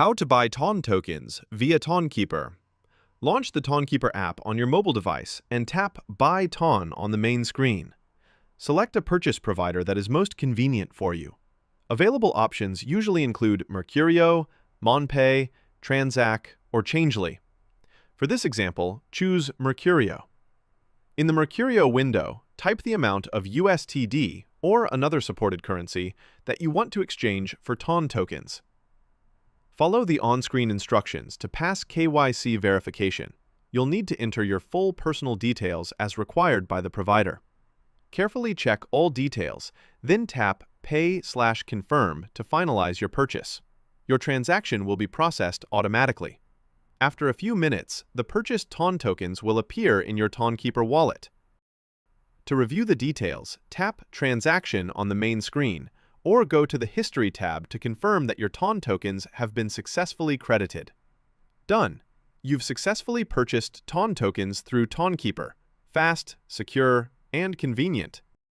How to buy TON tokens via Tonkeeper. Launch the Tonkeeper app on your mobile device and tap Buy TON on the main screen. Select a purchase provider that is most convenient for you. Available options usually include Mercurio, MonPay, Transact, or Changely. For this example, choose Mercurio. In the Mercurio window, type the amount of USTD or another supported currency that you want to exchange for TON tokens. Follow the on-screen instructions to pass KYC verification. You'll need to enter your full personal details as required by the provider. Carefully check all details, then tap Pay/Confirm to finalize your purchase. Your transaction will be processed automatically. After a few minutes, the purchased TON tokens will appear in your Tonkeeper wallet. To review the details, tap Transaction on the main screen, or go to the History tab to confirm that your TON tokens have been successfully credited. Done! You've successfully purchased TON tokens through Tonkeeper. Fast, secure, and convenient.